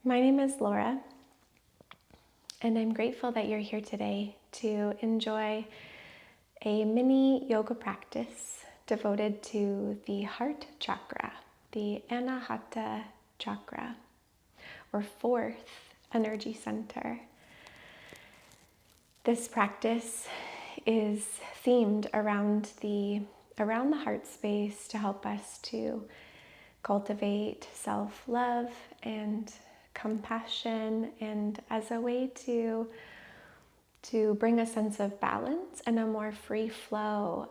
My name is Laura, and I'm grateful that you're here today to enjoy a mini yoga practice devoted to the heart chakra, the Anahata Chakra, or fourth energy center. This practice is themed around the heart space to help us to cultivate self-love and compassion, and as a way to bring a sense of balance and a more free flow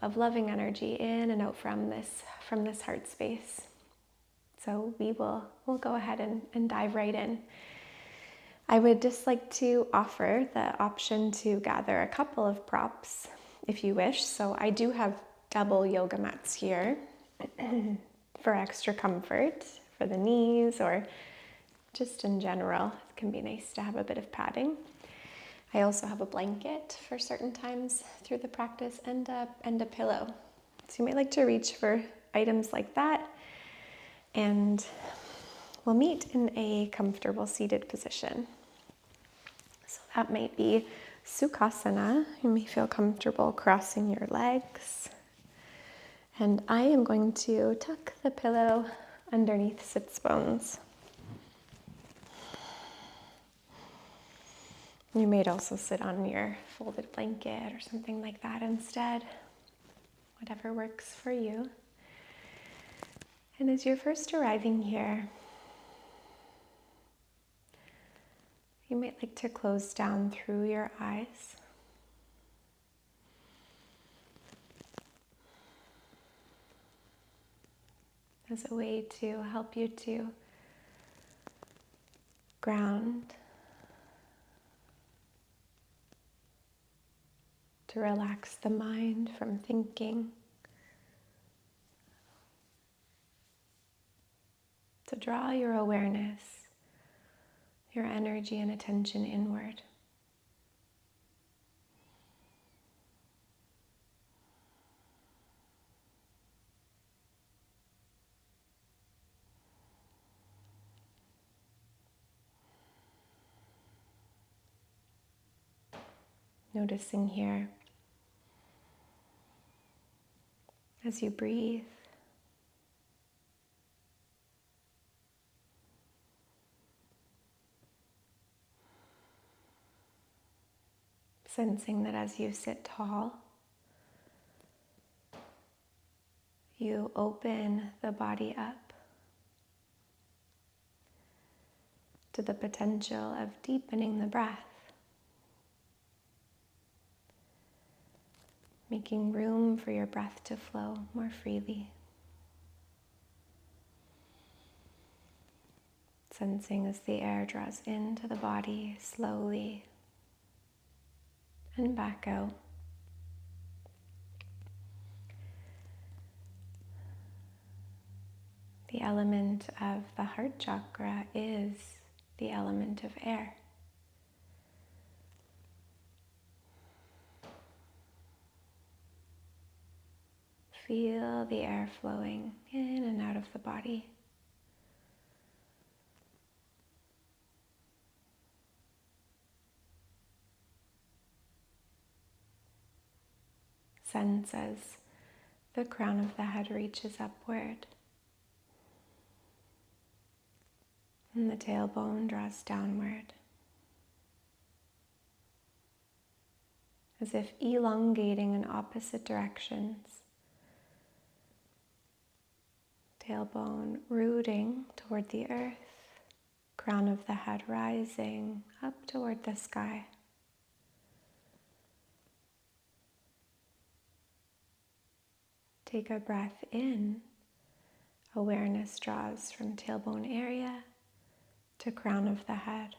of loving energy in and out from this heart space. So we'll go ahead and dive right in. I would just like to offer the option to gather a couple of props if you wish. So I do have double yoga mats here for extra comfort for the knees, or just in general. It can be nice to have a bit of padding. I also have a blanket for certain times through the practice and a pillow. So you might like to reach for items like that, and we'll meet in a comfortable seated position. So that might be Sukhasana. You may feel comfortable crossing your legs. And I am going to tuck the pillow underneath sits bones. You may also sit on your folded blanket or something like that instead, whatever works for you. And as you're first arriving here, you might like to close down through your eyes. As a way to help you to ground, to relax the mind from thinking, to draw your awareness, your energy and attention inward. Noticing here as you breathe, sensing that as you sit tall, you open the body up to the potential of deepening the breath, making room for your breath to flow more freely. Sensing as the air draws into the body slowly and back out. The element of the heart chakra is the element of air. Feel the air flowing in and out of the body. Sense as the crown of the head reaches upward and the tailbone draws downward, as if elongating in opposite directions. Tailbone rooting toward the earth, crown of the head rising up toward the sky. Take a breath in. Awareness draws from tailbone area to crown of the head,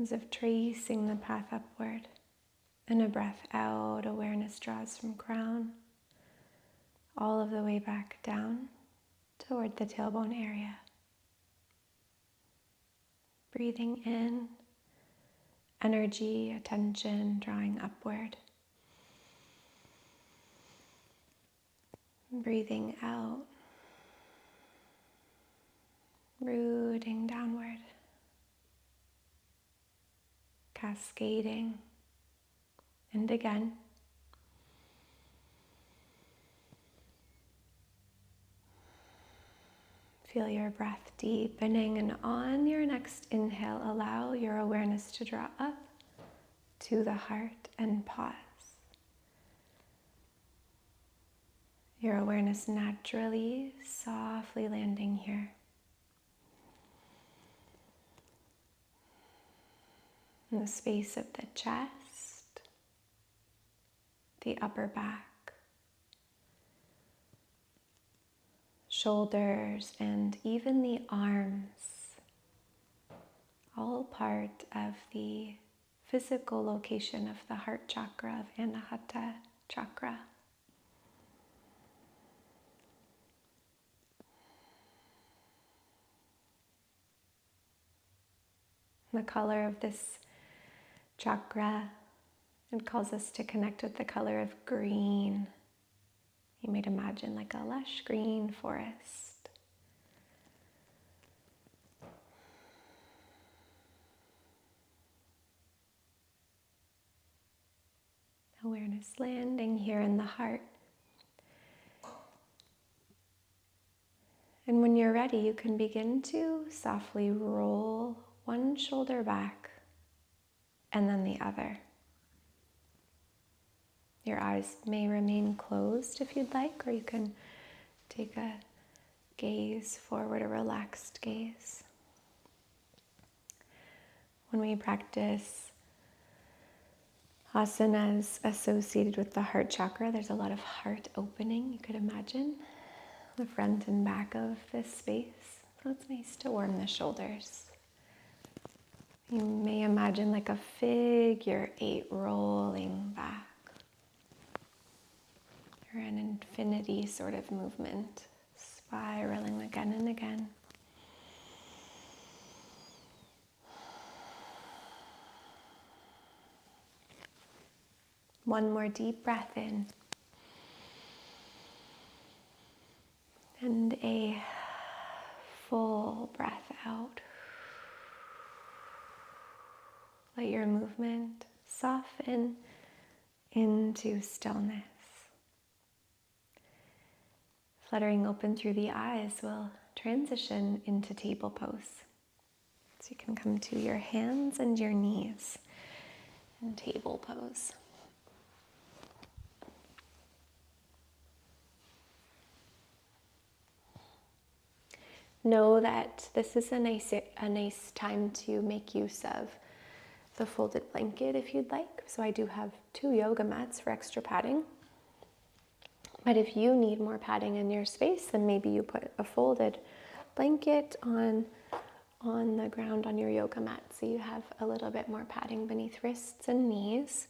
as if tracing the path upward. And a breath out, awareness draws from crown all of the way back down toward the tailbone area. Breathing in, energy, attention drawing upward. Breathing out, rooting downward, cascading, and again. Feel your breath deepening, and on your next inhale, allow your awareness to draw up to the heart and pause. Your awareness naturally, softly landing here. In the space of the chest, the upper back, shoulders, and even the arms, all part of the physical location of the heart chakra of Anahata Chakra. The color of this chakra, it calls us to connect with the color of green. You might imagine like a lush green forest. Awareness landing here in the heart. And when you're ready, you can begin to softly roll one shoulder back and then the other. Your eyes may remain closed if you'd like, or you can take a gaze forward, a relaxed gaze. When we practice asanas associated with the heart chakra, there's a lot of heart opening, you could imagine, the front and back of this space. So it's nice to warm the shoulders. You may imagine like a figure 8 rolling back, or an infinity sort of movement, spiraling again and again. One more deep breath in. And a full breath out. Let your movement soften into stillness. Fluttering open through the eyes will transition into table pose. So you can come to your hands and your knees in table pose. Know that this is a nice time to make use of the folded blanket if you'd like. So I do have 2 yoga mats for extra padding. But if you need more padding in your space, then maybe you put a folded blanket on the ground on your yoga mat, so you have a little bit more padding beneath wrists and knees.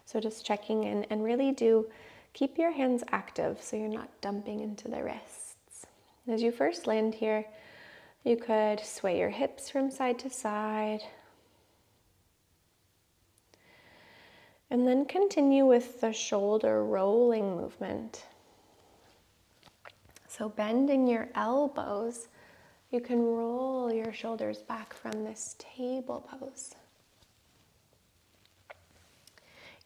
So just checking in, and really do keep your hands active so you're not dumping into the wrists. As you first land here, you could sway your hips from side to side. And then continue with the shoulder rolling movement. So bending your elbows, you can roll your shoulders back from this table pose.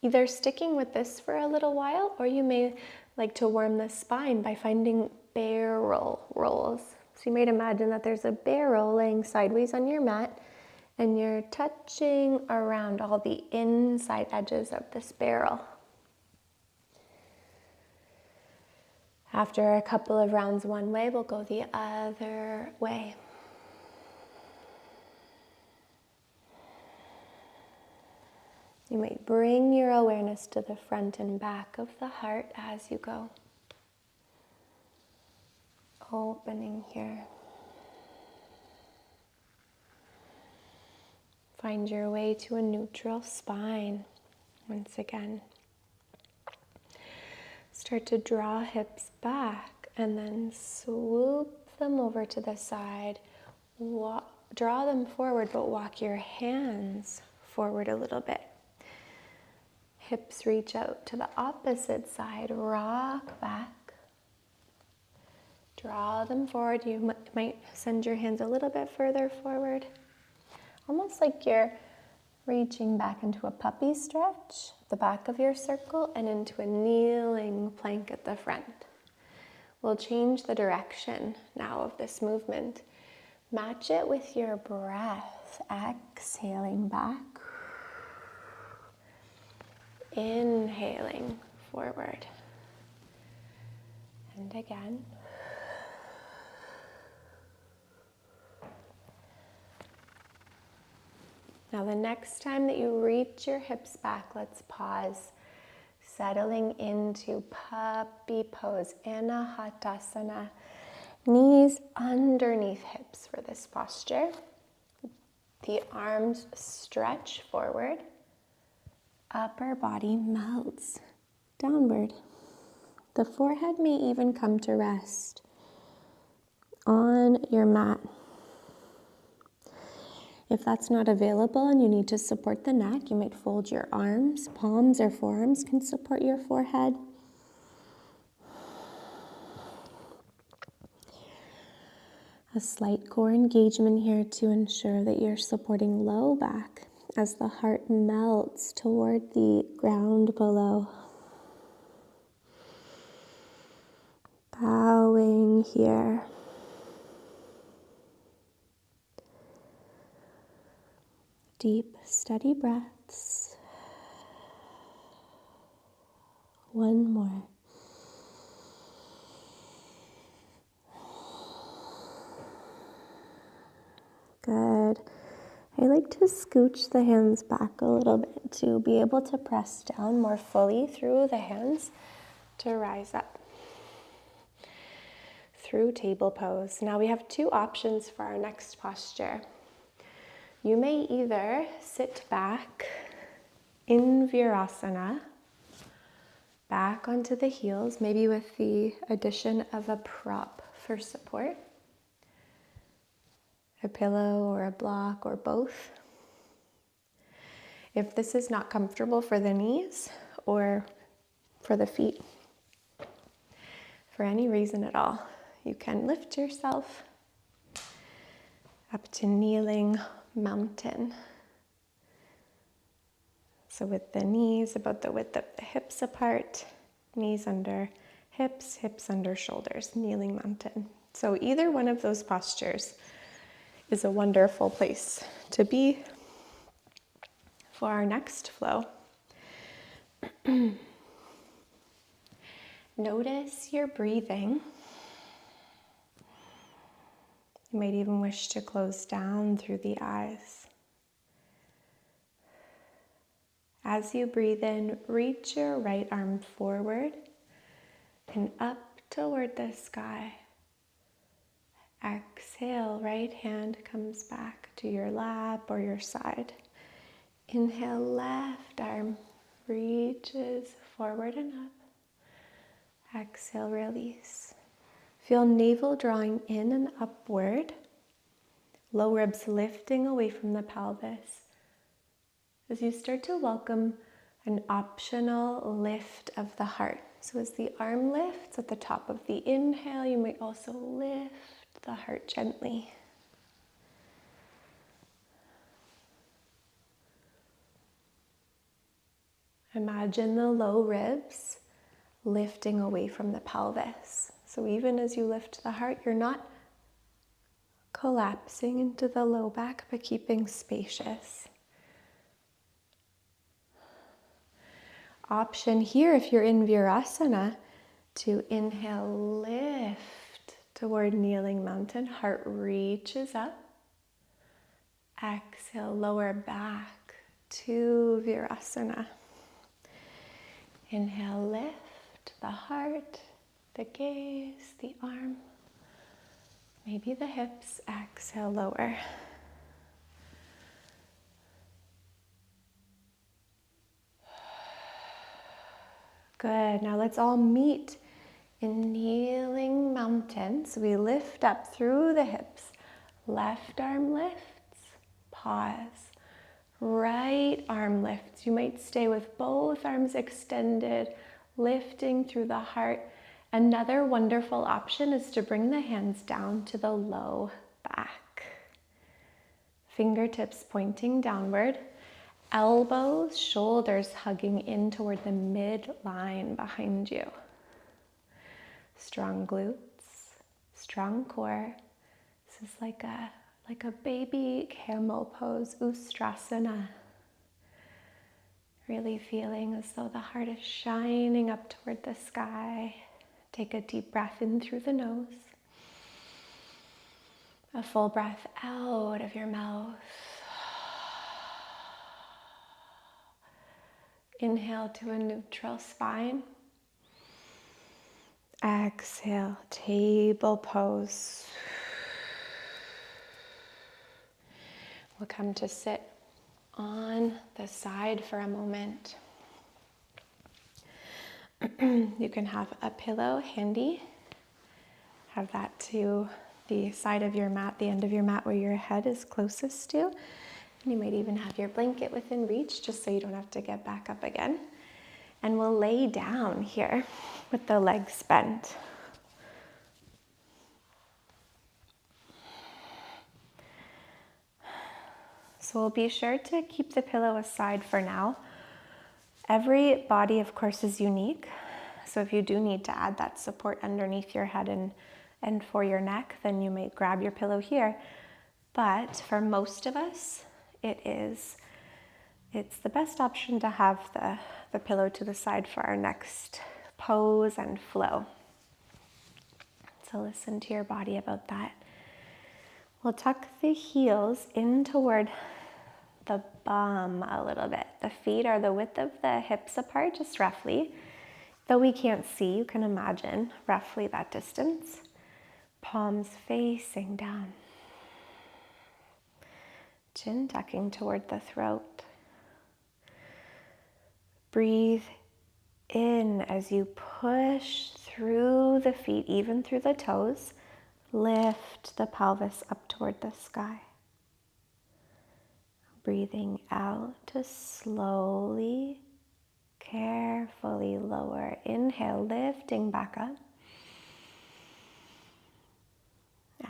Either sticking with this for a little while, or you may like to warm the spine by finding barrel rolls. So you might imagine that there's a barrel laying sideways on your mat, and you're touching around all the inside edges of this barrel. After a couple of rounds one way, we'll go the other way. You might bring your awareness to the front and back of the heart as you go. Opening here. Find your way to a neutral spine. Once again. Start to draw hips back and then swoop them over to the side. Draw them forward, but walk your hands forward a little bit. Hips reach out to the opposite side. Rock back. Draw them forward. You might send your hands a little bit further forward. Almost like you're reaching back into a puppy stretch, the back of your circle, and into a kneeling plank at the front. We'll change the direction now of this movement. Match it with your breath. Exhaling back. Inhaling forward. And again. Now the next time that you reach your hips back, let's pause. Settling into puppy pose, Anahata. Knees underneath hips for this posture. The arms stretch forward. Upper body melts downward. The forehead may even come to rest on your mat. If that's not available and you need to support the neck, you might fold your arms. Palms or forearms can support your forehead. A slight core engagement here to ensure that you're supporting low back as the heart melts toward the ground below. Bowing here. Deep, steady breaths. One more. Good. I like to scooch the hands back a little bit to be able to press down more fully through the hands to rise up through table pose. Now we have two options for our next posture. You may either sit back in Virasana, back onto the heels, maybe with the addition of a prop for support, a pillow or a block or both. If this is not comfortable for the knees or for the feet, for any reason at all, you can lift yourself up to kneeling mountain. So with the knees about the width of the hips apart, knees under hips, hips under shoulders, kneeling mountain. So either one of those postures is a wonderful place to be for our next flow. Notice your breathing. You might even wish to close down through the eyes. As you breathe in, reach your right arm forward and up toward the sky. Exhale, right hand comes back to your lap or your side. Inhale, left arm reaches forward and up. Exhale, release. Feel navel drawing in and upward. Low ribs lifting away from the pelvis. As you start to welcome an optional lift of the heart. So as the arm lifts at the top of the inhale, you might also lift the heart gently. Imagine the low ribs lifting away from the pelvis. So even as you lift the heart, you're not collapsing into the low back, but keeping spacious. Option here, if you're in Virasana, to inhale, lift toward kneeling mountain, heart reaches up. Exhale, lower back to Virasana. Inhale, lift the heart, the gaze, the arm, maybe the hips. Exhale, lower. Good. Now let's all meet in kneeling mountain. So we lift up through the hips. Left arm lifts, pause. Right arm lifts. You might stay with both arms extended, lifting through the heart, Another wonderful option is to bring the hands down to the low back. Fingertips pointing downward, elbows, shoulders hugging in toward the midline behind you. Strong glutes, strong core. This is like a baby camel pose, Ustrasana. Really feeling as though the heart is shining up toward the sky. Take a deep breath in through the nose. A full breath out of your mouth. Inhale to a neutral spine. Exhale, table pose. We'll come to sit on the side for a moment. You can have a pillow handy. Have that to the side of your mat, the end of your mat where your head is closest to. And you might even have your blanket within reach just so you don't have to get back up again. And we'll lay down here with the legs bent. So we'll be sure to keep the pillow aside for now. Every body, of course, is unique. So if you do need to add that support underneath your head and for your neck, then you may grab your pillow here. But for most of us, it's the best option to have the pillow to the side for our next pose and flow. So listen to your body about that. We'll tuck the heels in toward the bum a little bit. The feet are the width of the hips apart, just roughly. Though we can't see, you can imagine roughly that distance. Palms facing down. Chin tucking toward the throat. Breathe in as you push through the feet, even through the toes. Lift the pelvis up toward the sky. Breathing out to slowly, carefully lower. Inhale, lifting back up.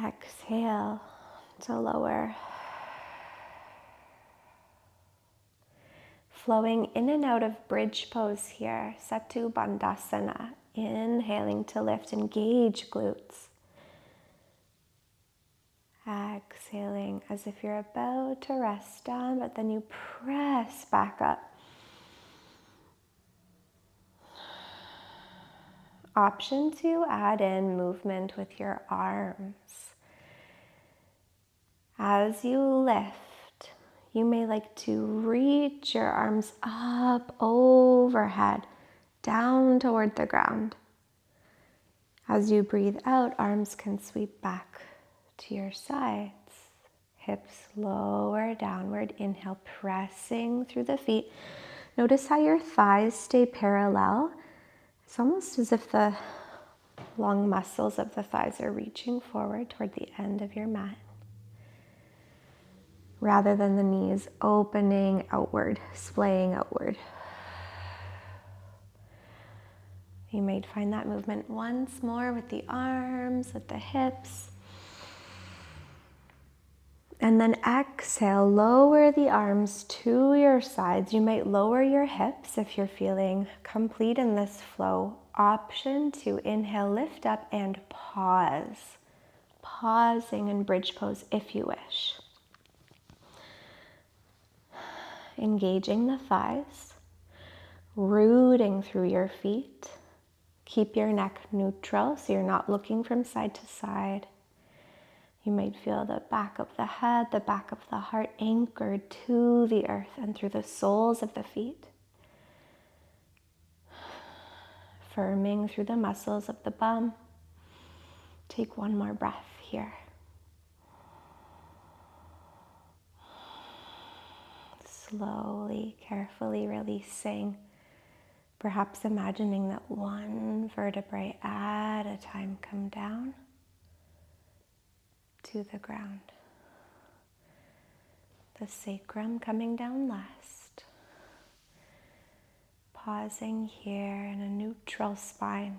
Exhale to lower. Flowing in and out of bridge pose here, Setu Bandhasana. Inhaling to lift, engage glutes. Exhaling as if you're about to rest down, but then you press back up. Option to add in movement with your arms. As you lift, you may like to reach your arms up overhead, down toward the ground. As you breathe out, arms can sweep back to your sides. Hips lower, downward. Inhale, pressing through the feet. Notice how your thighs stay parallel. It's almost as if the long muscles of the thighs are reaching forward toward the end of your mat, rather than the knees opening outward, splaying outward. You may find that movement once more with the arms, with the hips. And then exhale, lower the arms to your sides. You might lower your hips if you're feeling complete in this flow. Option to inhale, lift up and pause. Pausing in bridge pose if you wish. Engaging the thighs, rooting through your feet. Keep your neck neutral so you're not looking from side to side. You might feel the back of the head, the back of the heart anchored to the earth and through the soles of the feet. Firming through the muscles of the bum. Take one more breath here. Slowly, carefully releasing. Perhaps imagining that one vertebrae at a time come down to the ground. The sacrum coming down last. Pausing here in a neutral spine.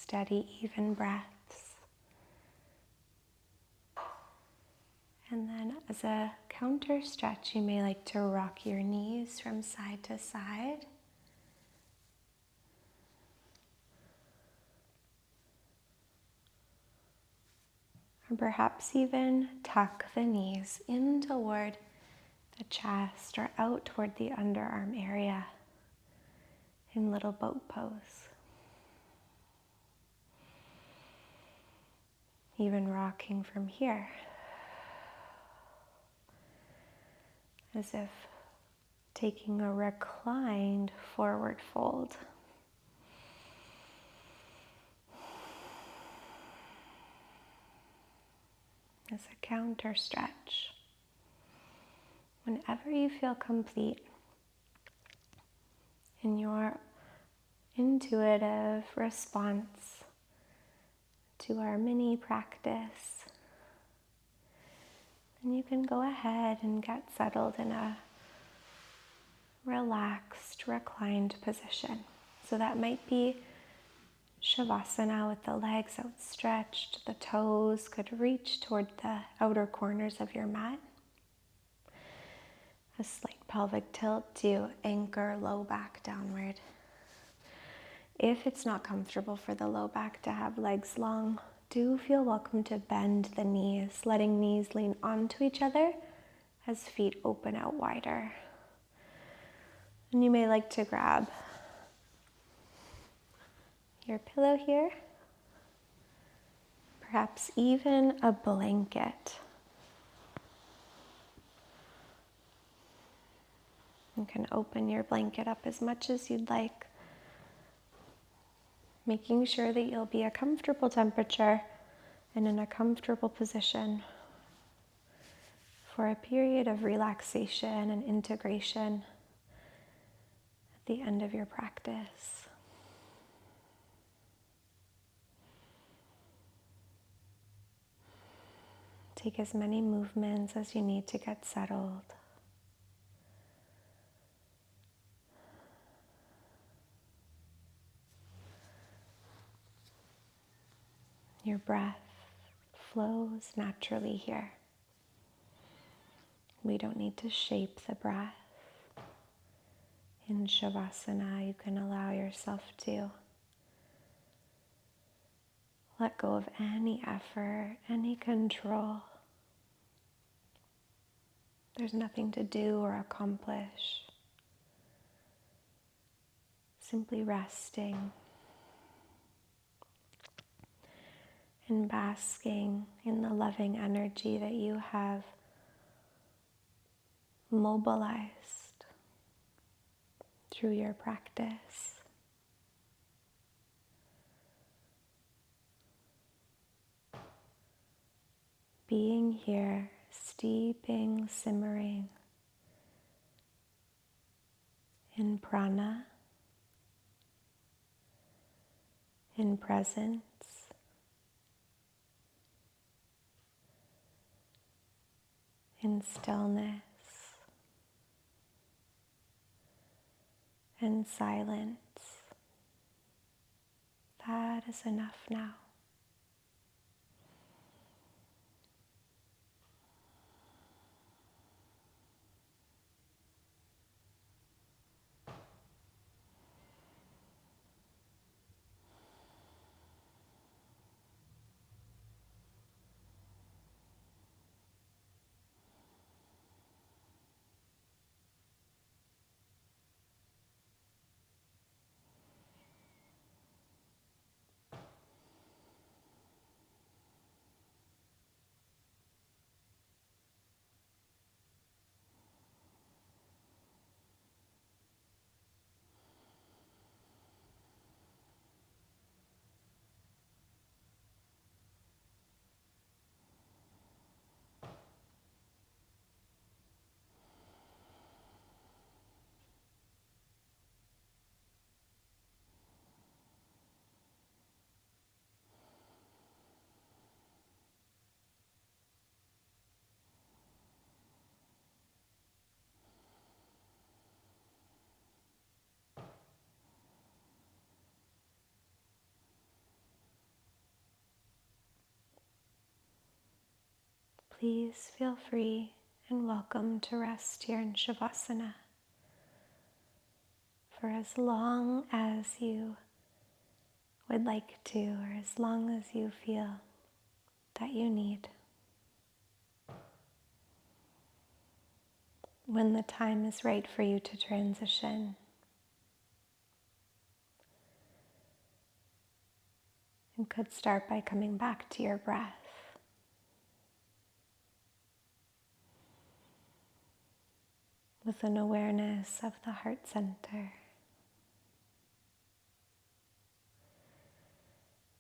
steady, even breaths. And then as a counter stretch, you may like to rock your knees from side to side. Or perhaps even tuck the knees in toward the chest or out toward the underarm area in little boat pose. Even rocking from here, as if taking a reclined forward fold. As a counter stretch. Whenever you feel complete in your intuitive response to our mini practice, then you can go ahead and get settled in a relaxed, reclined position. So that might be Savasana with the legs outstretched. The toes could reach toward the outer corners of your mat. A slight pelvic tilt to anchor low back downward. If it's not comfortable for the low back to have legs long, do feel welcome to bend the knees, letting knees lean onto each other as feet open out wider. And you may like to grab your pillow here, perhaps even a blanket. You can open your blanket up as much as you'd like, making sure that you'll be a comfortable temperature and in a comfortable position for a period of relaxation and integration at the end of your practice. Take as many movements as you need to get settled. Your breath flows naturally here. We don't need to shape the breath. In Savasana, you can allow yourself to let go of any effort, any control. There's nothing to do or accomplish. Simply resting and basking in the loving energy that you have mobilized through your practice. Being here, steeping, simmering in prana, in presence, in stillness, and silence. That is enough now. please feel free and welcome to rest here in Savasana for as long as you would like to, or as long as you feel that you need. When the time is right for you to transition, you could start by coming back to your breath. With an awareness of the heart center.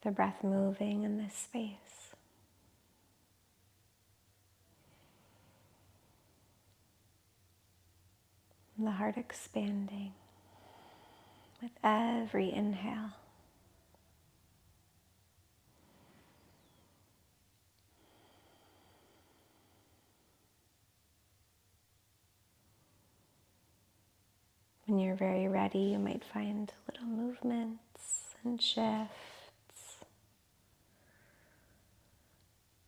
The breath moving in this space. And the heart expanding with every inhale. When you're very ready, you might find little movements and shifts.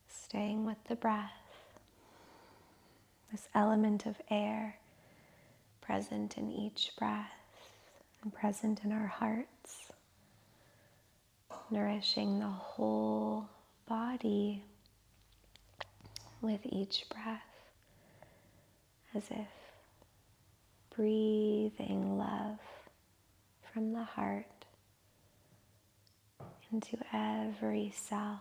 Staying with the breath. This element of air present in each breath and present in our hearts. Nourishing the whole body with each breath. As if breathing love from the heart into every cell.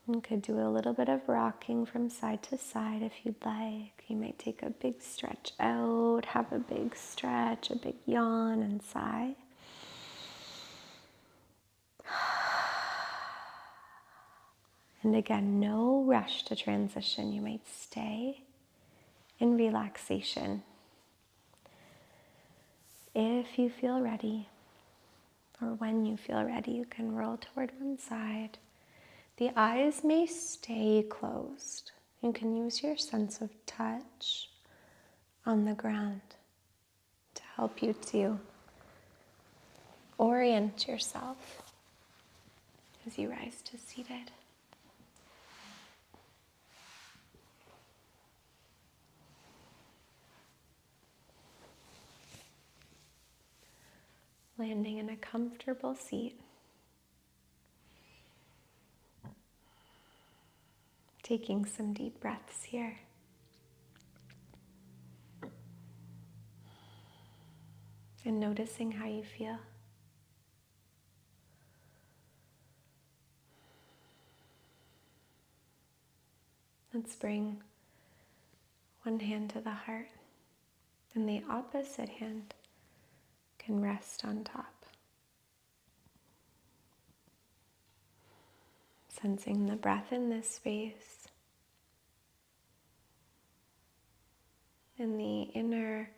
You could do a little bit of rocking from side to side if you'd like. You might take a big stretch out, have a big stretch, a big yawn and sigh. And again, no rush to transition. You might stay in relaxation. If you feel ready, or when you feel ready, you can roll toward one side. The eyes may stay closed. You can use your sense of touch on the ground to help you to orient yourself as you rise to seated. Landing in a comfortable seat. Taking some deep breaths here. And noticing how you feel. Let's bring one hand to the heart, and the opposite hand can rest on top. Sensing the breath in this space, and the inner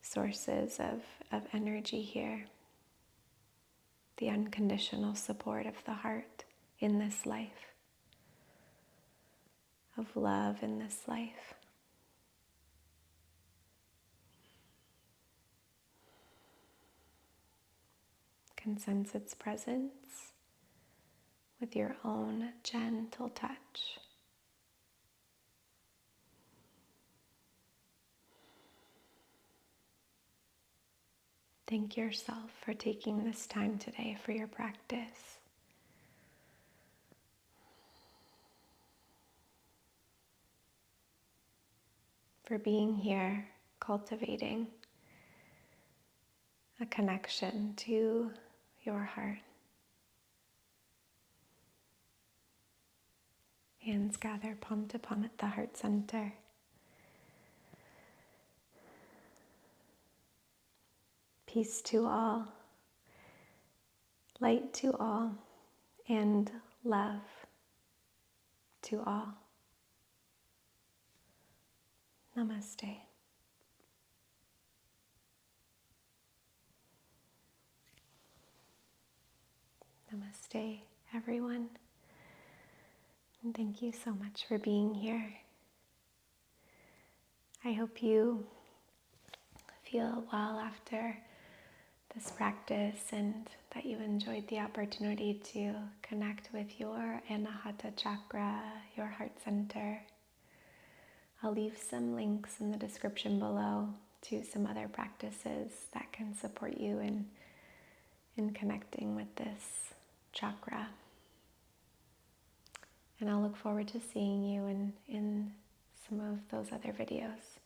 sources of energy here, the unconditional support of the heart in this life, of love in this life. Can sense its presence with your own gentle touch. Thank yourself for taking this time today for your practice. For being here, cultivating a connection to your heart. Hands gather palm to palm at the heart center. Peace to all, light to all, and love to all. Namaste. Namaste, everyone. And thank you so much for being here. I hope you feel well after this practice and that you enjoyed the opportunity to connect with your Anahata Chakra, your heart center. I'll leave some links in the description below to some other practices that can support you in connecting with this chakra. And I'll look forward to seeing you in some of those other videos.